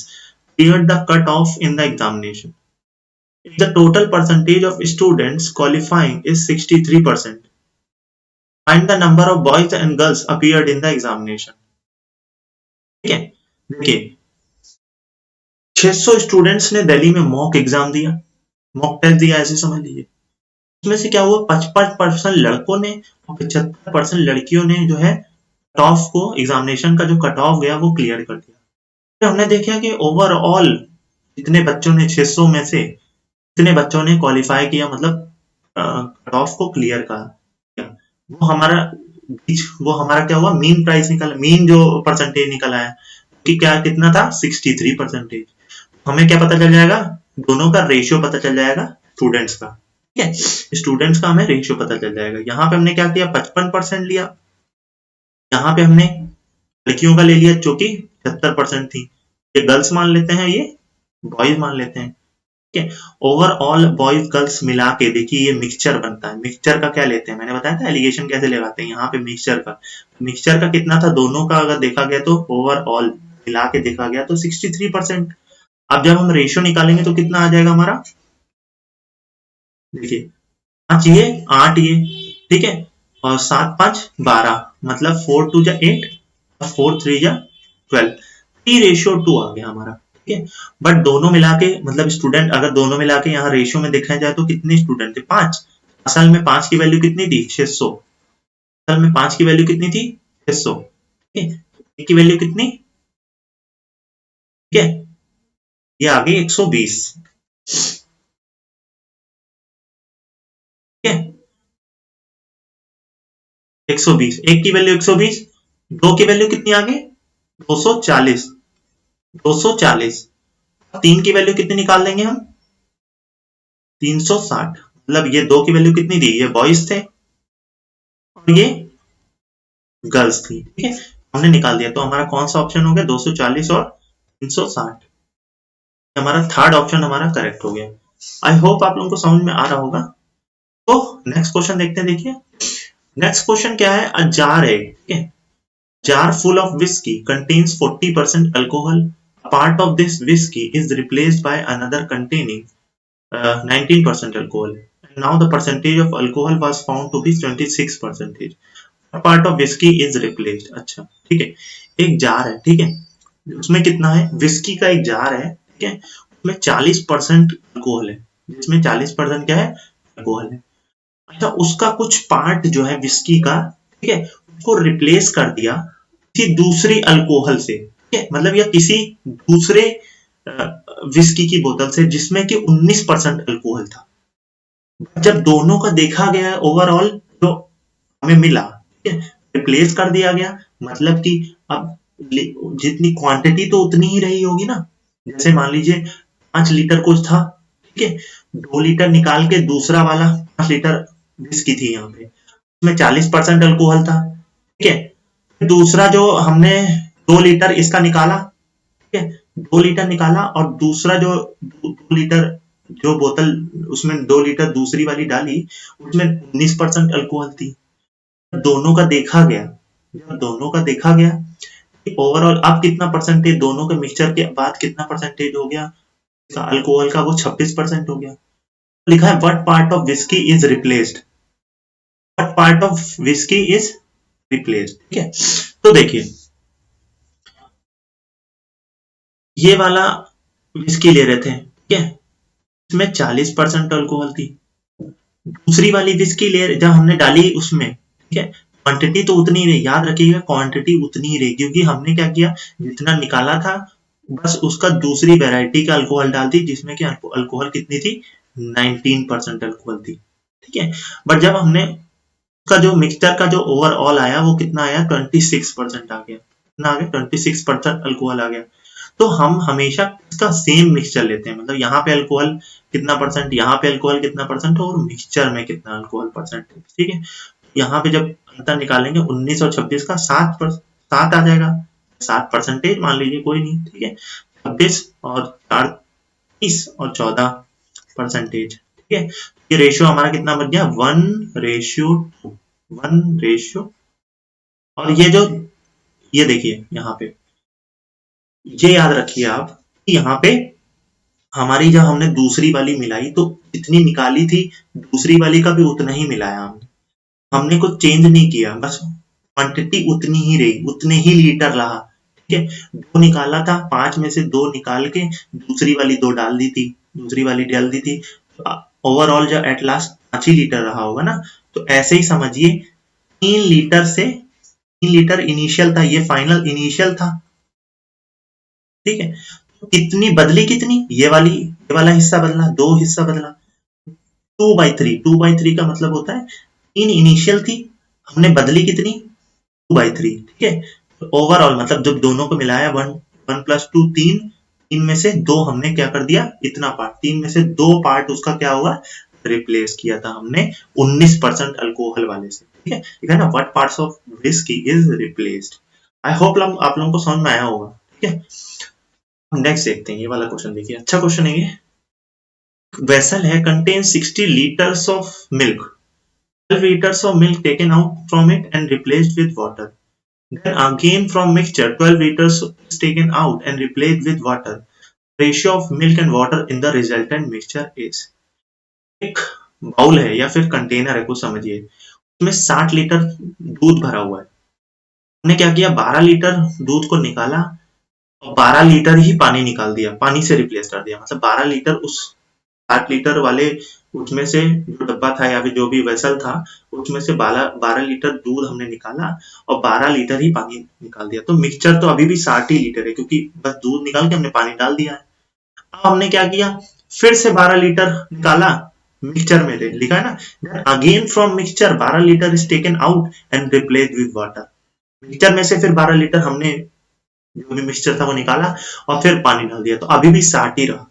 cleared the cut-off in the examination. If the total percentage of students qualifying is 63%, find the number of boys and girls appeared in the examination. ठीक है, देखिए 600 students ने दिल्ली में mock exam दिया, mock test दिया ऐसे समझ लीजिए। उसमें से क्या हुआ 55% लड़कों ने और 75% लड़कियों ने जो है कट ऑफ को, एग्जामिनेशन का जो कट ऑफ गया वो क्लियर कर दिया। फिर हमने देखा कि ओवरऑल जितने बच्चों ने 600 में से कितने बच्चों ने क्वालिफाई किया, मतलब कट ऑफ को क्लियर किया, वो हमारा वो हमारा क्या हुआ मीन प्राइस निकला, मीन जो परसेंटेज निकला है कि क्या कितना था 63%। हमें क्या पता चल जाएगा, दोनों का रेशियो पता चल जाएगा स्टूडेंट्स का। ठीक है, स्टूडेंट्स का हमें रेशियो पता चल जाएगा। यहाँ पे हमने क्या किया 55% लिया, यहाँ पे हमने लड़कियों का ले लिया जो कि 70% थी, ये गर्ल्स मान लेते हैं, ये बॉयज मान लेते हैं। ठीक है, ओवरऑल बॉयज गर्ल्स मिला के देखिए ये मिक्सचर बनता है। मिक्सचर का क्या लेते हैं, मैंने बताया था एलिगेशन कैसे लगाते हैं, यहाँ पे मिक्सचर का कितना था, दोनों का अगर देखा गया तो ओवरऑल मिला के देखा गया तो 63%। अब जब हम रेशियो निकालेंगे तो कितना आ जाएगा हमारा, देखिए 5 ये 8 ये, ठीक है, और 7 5 12, मतलब 4 2 जा 8 और 4 3 जा 12, 3:2 आ गया हमारा। ठीक है, बट दोनों मिला के मतलब स्टूडेंट अगर दोनों मिला के यहाँ रेशियो में देखा जाए तो कितने स्टूडेंट थे 5। असल में 5 की वैल्यू कितनी थी 600, असल में 5 की वैल्यू कितनी थी 600। ठीक है, एक की वैल्यू कितनी, ठीक है, ये आ गई 120। ठीक है, 120, एक की वैल्यू 120, दो की वैल्यू कितनी आ गई 240, 240, तीन की वैल्यू कितनी निकाल देंगे हम 360, मतलब ये दो की वैल्यू कितनी थी, ये बॉयज थे और ये गर्ल्स थी। ठीक है, हमने निकाल दिया तो हमारा कौन सा ऑप्शन हो गया 240 और 360, हमारा थर्ड ऑप्शन हमारा करेक्ट हो गया। आई होप आप लोगों को समझ में आ रहा होगा। तो नेक्स्ट क्वेश्चन देखते हैं। देखिए नेक्स्ट क्वेश्चन क्या है, अ जार है, ठीक है, jar full of whiskey contains 40% alcohol. A part of this whiskey is replaced by another containing 19% alcohol. And now the percentage of alcohol was found to be 26%. A part of whiskey is replaced. अच्छा ठीक है, एक jar है, ठीक है, उसमें कितना है, विस्की का एक जार है, ठीक है, उसमें 40% अल्कोहल है, जिसमें 40% क्या है अल्कोहल है। अच्छा उसका कुछ पार्ट जो है विस्की का, ठीक है, उसको रिप्लेस कर दिया किसी दूसरी अल्कोहल से, ठीक है, मतलब या किसी दूसरे विस्की की बोतल से जिसमें कि 19% अल्कोहल था। जब दोनों का देखा गया ओवरऑल जो हमें मिला, ठीक है, रिप्लेस कर दिया गया, मतलब कि अब जितनी क्वांटिटी तो उतनी ही रही होगी ना, जैसे मान लीजिए 5 लीटर कुछ था, ठीक है, 2 लीटर निकाल के दूसरा वाला 5 लीटर विस्की थी, यहाँ पे उसमें 40% अल्कोहल था। ठीक है, दूसरा जो हमने 2 लीटर इसका निकाला, ठीक है, 2 लीटर निकाला और दूसरा जो 2 लीटर जो बोतल उसमें 2 लीटर दूसरी वाली डाली उसमें 19% अल्कोहल थी। दोनों का देखा गया, जब दोनों का देखा गया ओवरऑल अब कितना परसेंटेज, दोनों के मिक्सचर के बाद कितना परसेंटेज हो गया अल्कोहल का, वो 26% हो गया। लिखा है what part of whisky is replaced, what part of whisky is replaced. ठीक है, तो देखिए ये वाला विस्की ले रहे थे, ठीक है, इसमें 40% अल्कोहल थी, दूसरी वाली विस्की ले जब हमने डाली उसमें, ठीक है, क्वांटिटी तो उतनी रही, याद रखिएगा क्वांटिटी उतनी ही रही, क्योंकि हमने क्या किया जितना निकाला था बस उसका दूसरी वैरायटी का अल्कोहल डाल दी जिसमें कि अल्कोहल कितनी थी 19% अल्कोहल थी। ठीक है, बट जब हमने उसका जो मिक्सचर का जो ओवरऑल आया वो कितना आया 26% आ गया, कितना आ गया 26% अल्कोहल आ गया। तो हम हमेशा इसका सेम मिक्सचर लेते हैं, मतलब यहाँ पे अल्कोहल कितना परसेंट, यहाँ पे अल्कोहल कितना परसेंट और मिक्सचर में कितना अल्कोहल परसेंट है। ठीक है, यहाँ पे जब अंतर निकालेंगे 19 और 26 का 7 आ जाएगा, 60% मान लीजिए, कोई नहीं, ठीक है। 26 और 4 30 और 14%, ठीक है। ये रेशियो हमारा कितना बन गया, 1:2, 1 और ये जो, ये देखिए यहाँ पे, ये याद रखिए आप कि यहाँ पे हमारी जब हमने दूसरी वाली मिलाई तो जितनी निकाली थी दूसरी वाली का भी उतना ही मिलाया हमने, हमने कुछ चेंज नहीं किया, बस क्वांटिटी उतनी ही रही, उतने ही लीटर रहा, ठीक है। 2 निकाला था, 5 में से 2 निकाल के दूसरी वाली 2 डाल दी थी, दूसरी वाली डाल दी थी, ओवरऑल जो एट लास्ट 5 ही लीटर रहा होगा ना। तो ऐसे ही समझिए 3 लीटर से 3 लीटर इनिशियल था, ये फाइनल इनिशियल था, ठीक है। तो कितनी बदली, कितनी, ये वाला हिस्सा बदला, 2 हिस्सा बदला, 2/3, 2/3 का मतलब होता है 3 इनिशियल थी, हमने बदली कितनी, 2/3, ठीक है। तो ओवरऑल मतलब जब दोनों को मिलाया 1 + 2 3, 3 में से 2 हमने क्या कर दिया, इतना पार्ट, 3 में से 2 पार्ट उसका क्या होगा, रिप्लेस किया था हमने 19% अल्कोहल वाले से, ठीक है। लिखा है ना, what parts of whisky is replaced. I hope आप लोगों को समझ में आया होगा, ठीक है। नेक्स्ट देखते हैं, ये वाला क्वेश्चन देखिए, अच्छा क्वेश्चन है ये। वेसल है, contain 60 litres of milk, 12 liters of milk taken out from it and replaced with water. Then again from mixture 12 liters is taken out and replaced with water. Ratio of milk and water in the resultant mixture is, एक bowl है या फिर container है, कुछ समझिए, उसमें 60 litre दूध भरा हुआ है। हमने क्या किया, 12 लीटर दूध को निकाला और 12 लीटर ही पानी निकाल दिया, पानी से रिप्लेस कर दिया, मतलब 12 लीटर उस 60 लीटर वाले उसमें से जो डब्बा था या फिर जो भी वेसल था उसमें से 12 लीटर दूध हमने निकाला और 12 लीटर ही पानी निकाल दिया। तो मिक्सचर तो अभी भी 60 ही लीटर है, क्योंकि बस दूध निकाल के हमने पानी डाल दिया है। अब हमने क्या किया, फिर से 12 लीटर निकाला, मिक्सचर में लिखा है ना, again from mixture 12 litre is taken out and replaced with water. Mixture में से फिर 12 लीटर हमने जो भी मिक्सचर था वो निकाला और फिर पानी डाल दिया, तो अभी भी 60 ही रहा।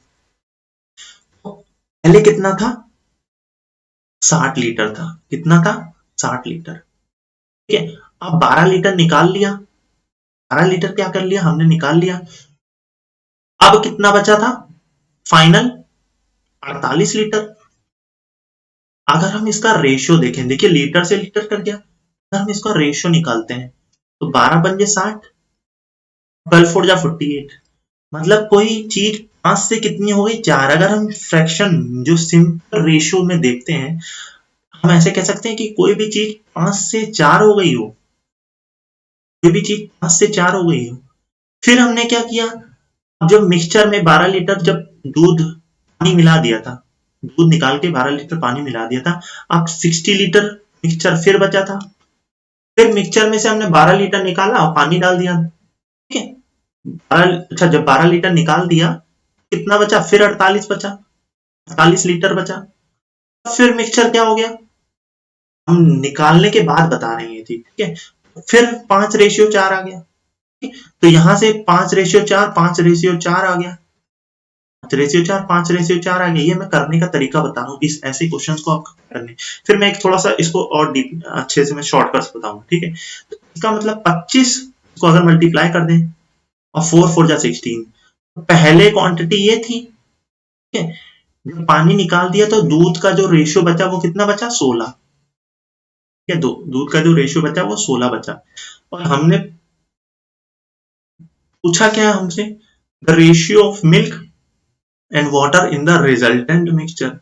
पहले कितना था, 60 लीटर था, कितना था, 60 लीटर, ठीक है। अब 12 लीटर निकाल लिया, 12 लीटर क्या कर लिया हमने, निकाल लिया। अब कितना बचा था फाइनल, 48 लीटर। अगर हम इसका रेशियो देखें, देखिए लीटर से लीटर कर गया, अगर हम इसका रेशियो निकालते हैं तो 12 बन गए 60, 12 4 जा 48, मतलब कोई चीज 5 से कितनी हो गई, 4। अगर हम फ्रैक्शन जो सिंपल रेशियो में देखते हैं, हम ऐसे कह सकते हैं कि कोई भी चीज 5 से 4 हो गई हो, कोई भी चीज 5 से 4 हो गई हो। फिर हमने क्या किया, जब मिक्सचर में 12 लीटर जब दूध पानी मिला दिया था, दूध निकाल के 12 लीटर पानी मिला दिया था, अब 60 लीटर मिक्सचर फिर बचा था, फिर मिक्सचर में से हमने 12 लीटर निकाला और पानी डाल दिया, ठीक है। अच्छा, जब 12 लीटर निकाल दिया कितना बचा, फिर 48 बचा, 48 लीटर बचा। फिर मिक्सचर क्या हो गया, हम निकालने के बाद बता रहे हैं, ठीक है। फिर 5:4 आ गया, तो यहां से 5:4, 5:4 आ गया, 5:4, 5:4 आ गया। ये मैं करने का तरीका बता रहा हूँ, इस ऐसे क्वेश्चन को आप करने। फिर मैं एक थोड़ा सा इसको और डीप अच्छे से मैं शॉर्टकट्स बताऊंगा, ठीक है। तो इसका मतलब 25 को अगर मल्टीप्लाई कर दें और 4 4 जा 16, पहले क्वांटिटी ये थी, ठीक है। जब पानी निकाल दिया तो दूध का जो रेशियो बचा वो कितना बचा, 16, ठीक है। दूध का जो रेशियो बचा वो 16 बचा। और हमने पूछा क्या हमसे, the ratio of milk and water in the resultant mixture.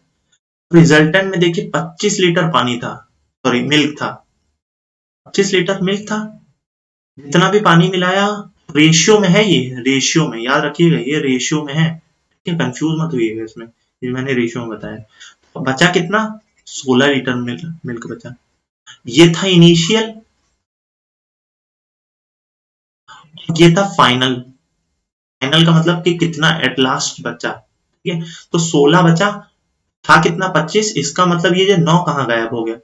Resultant में देखिए 25 लीटर पानी था, सॉरी मिल्क था, 25 लीटर मिल्क था। जितना भी पानी मिलाया रेशियो में है, ये रेशियो में याद रखिएगा, ये रेशियो में है, ठीक है। कंफ्यूज मत होइएगा इसमें, ये मैंने रेशियो में बताया। तो बचा कितना, 16 लीटर मिल्क बचा। ये था इनिशियल, ये था फाइनल। फाइनल का मतलब कि कितना एट लास्ट बचा, ठीक है। तो 16 बचा, था कितना 25, इसका मतलब ये जो 9 कहाँ गायब हो गया,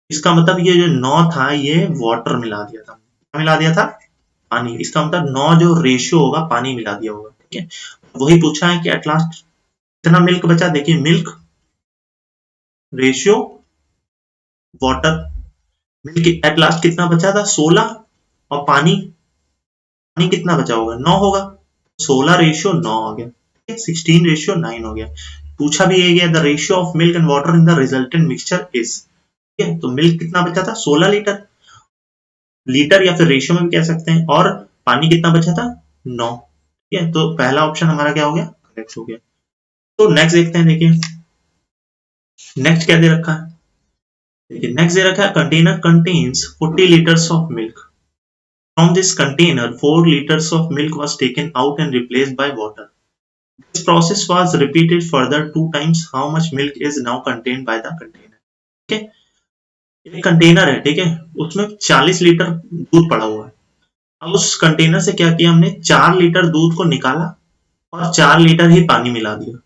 इसका मतलब ये जो 9 था ये वाटर मिला दिया था, क्या मिला दिया था, पानी। इसका मतलब 9 जो रेशियो होगा पानी मिला दिया होगा, ठीक है। वही पूछा है कि एट लास्ट कितना मिल्क बचा, देखिए milk ratio water, milk at last कितना बचा था, 16, और पानी पानी कितना बचा होगा, 9 होगा, 16:9 आ गया, 16:9 हो गया। पूछा भी ये गया the ratio of milk and water in the resultant mixture is, ठीक है, तो मिल्क कितना बचा था 16 लीटर, लीटर या फिर रेशियो में भी कह सकते हैं, और पानी कितना बचा था 9, ठीक है, तो पहला ऑप्शन हमारा क्या हो गया, करेक्ट हो गया। तो नेक्स्ट देखते हैं, देखिए नेक्स्ट क्या दे रखा है, देखिए नेक्स्ट दे रखा है container contains 40 litres of milk, from this container 4 litres of milk was taken out and replaced by water, this process was repeated further 2 times, how much milk is now contained by the container, ठीक है, एक container है, ठीक है, उसमें 40 litre दूध पड़ा हुआ है। अब उस कंटेनर से क्या किया हमने, 4 लीटर दूध को निकाला और 4 लीटर ही पानी मिला दिया।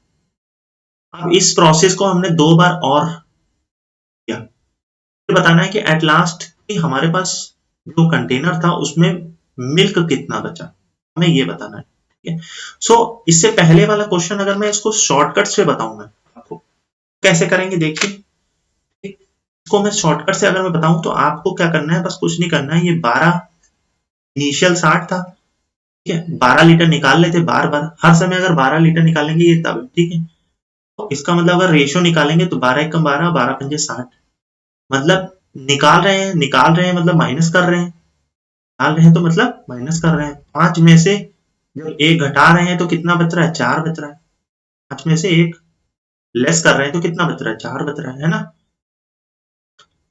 अब इस प्रोसेस को हमने 2 बार और किया, फिर बताना है कि एट लास्ट हमारे पास जो कंटेनर था उसमें मिल्क कितना बचा, हमें ये बताना है, ठीक है। सो इससे पहले वाला क्वेश्चन अगर मैं इसको शॉर्टकट से बताऊंगा आपको, कैसे करेंगे देखिए, इसको मैं शॉर्टकट से अगर मैं बताऊं तो आपको क्या करना है, बस कुछ नहीं करना है, ये 12 इनिशियल 60 था, ठीक है, 12 लीटर निकाल लेते बार बार, हर समय अगर 12 लीटर निकालेंगे ये तब, ठीक है, तो इसका मतलब अगर रेशियो निकालेंगे तो 12 एकम 12, 12 पंजे 60, मतलब निकाल रहे हैं मतलब माइनस कर रहे हैं, निकाल रहे हैं तो मतलब माइनस कर रहे हैं, 5 में से जब एक घटा रहे हैं तो कितना बच रहा है, 4 बच रहा है, 5 में से एक लेस कर रहे हैं तो कितना बच रहा है, 4 बच रहा है ना।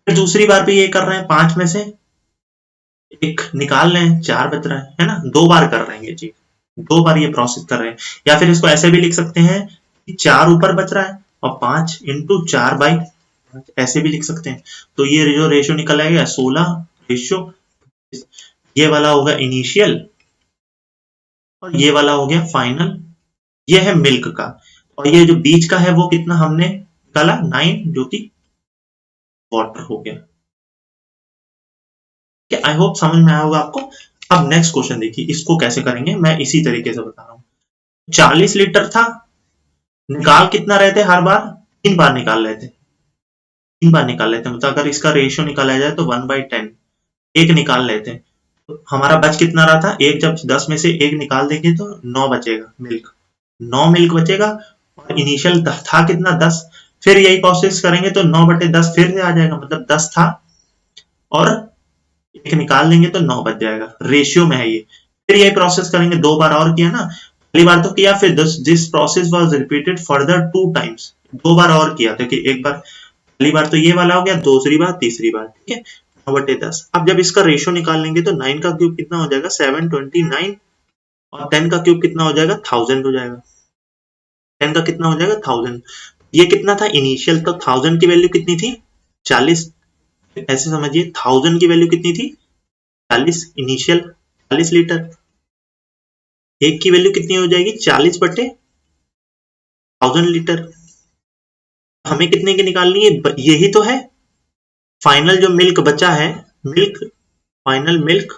फिर दूसरी बार भी ये कर रहे हैं, 5 में से एक निकाल रहे हैं, 4 बच रहा है ना, 2 बार कर रहे हैं ये चीज, 2 बार ये प्रोसेस कर रहे हैं, या फिर इसको ऐसे भी लिख सकते हैं कि 4 ऊपर बच रहा है और 5 इंटू 4/5, ऐसे भी लिख सकते हैं। तो ये जो रेशियो निकल आएगा 16 रेशियो, ये वाला होगा इनिशियल और ये वाला हो गया फाइनल, ये है मिल्क का, और ये जो बीच का है वो कितना हमने निकाला 9, जो कि वाटर हो गया। आई होप समझ में आया होगा आपको। अब नेक्स्ट क्वेश्चन देखिए, इसको कैसे करेंगे, मैं इसी तरीके से बता रहा हूँ। 40 लीटर था, निकाल कितना रहे थे, हर बार 3 बार निकाल रहे थे, 3 बार निकाल लेते हैं, मतलब अगर इसका रेशियो निकाला जाए तो 1/10, एक निकाल लेते हैं, तो हमारा बच कितना रहा था, एक, जब 10 में से एक निकाल देंगे तो 9 बचेगा मिल्क, 9 मिल्क बचेगा, और इनिशियल था कितना 10, फिर यही प्रोसेस करेंगे तो 9/10 फिर से आ जाएगा, मतलब 10 था और एक निकाल देंगे तो 9 बच जाएगा, रेशियो में है ये। फिर यही प्रोसेस करेंगे, 2 बार और किया ना, पहली बार तो किया, फिर this process was repeated further 2 times, 2 बार और किया, तो कि एक बार, पहली बार तो ये वाला हो गया, दूसरी बार, तीसरी बार, ठीक है, 9/10। अब जब इसका रेशियो निकाल लेंगे तो 9 का क्यूब कितना हो जाएगा 729, और 10 का क्यूब कितना हो जाएगा 1000 हो जाएगा, 10 का कितना हो जाएगा 1000, ये कितना था इनिशियल, तो 1000 की वैल्यू कितनी थी 40, ऐसे समझिए 1000 की वैल्यू कितनी थी 40 इनिशियल, 40 लीटर, एक की वैल्यू कितनी हो जाएगी 40/1000 लीटर, हमें कितने की निकालनी है, यही तो है फाइनल जो मिल्क बचा है, मिल्क, फाइनल मिल्क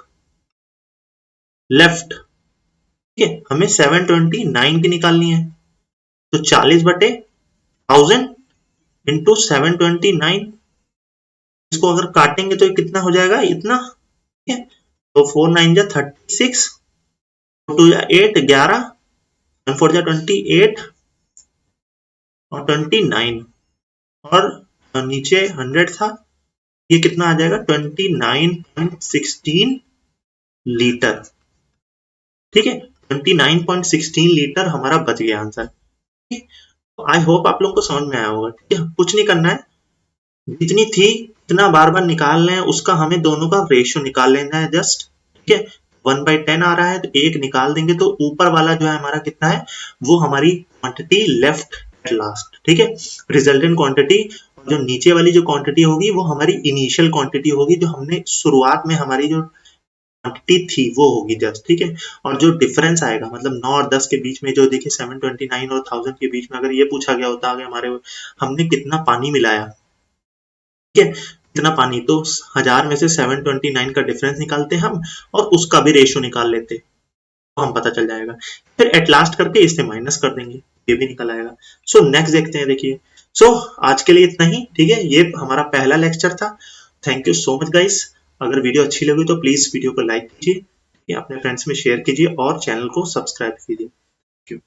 लेफ्ट, ठीक है, हमें 729 की निकालनी है, तो 40/1000 इंटू 729, इसको अगर काटेंगे तो कितना हो जाएगा इतना, ठीक है, तो 4 9 जा 36, 2 जा 8 11, 4 जा 28 और 29, और नीचे 100 था, ये कितना आ जाएगा 29.16 लीटर, ठीक है, 29.16 लीटर हमारा बच गया आंसर। आई होप आप लोगों को समझ में आया होगा, ठीक है, कुछ नहीं करना है, जितनी थी इतना बार बार निकाल रहे हैं, उसका हमें दोनों का रेशियो निकाल लेना है जस्ट, ठीक है, 1/10 आ रहा है तो एक निकाल देंगे तो ऊपर वाला जो है हमारा कितना है, वो हमारी क्वांटिटी लेफ्ट एट लास्ट, ठीक है, रिजल्टेंट क्वांटिटी, जो नीचे वाली जो क्वांटिटी होगी वो हमारी इनिशियल क्वांटिटी होगी, जो हमने शुरुआत में हमारी जो क्वांटिटी थी वो होगी जस्ट, ठीक है, और जो डिफरेंस आएगा मतलब 9 और 10 के बीच में, जो देखिए 729 और 1000 के बीच में अगर ये पूछा गया होता आगे हमारे, हमने कितना पानी मिलाया, ठीक है, इतना पानी, तो 1000 में से 729 का डिफरेंस निकालते हम और उसका भी रेशियो निकाल लेते, तो हम पता चल जाएगा, फिर एट लास्ट करके इससे माइनस कर देंगे, ये भी निकल आएगा। सो नेक्स्ट देखते हैं, देखिए, सो आज के लिए इतना ही, ठीक है, ये हमारा पहला लेक्चर था। Thank you so much guys, अगर वीडियो अच्छी लगी तो प्लीज वीडियो को लाइक कीजिए, अपने फ्रेंड्स में शेयर कीजिए और चैनल को सब्सक्राइब कीजिए। Thank you.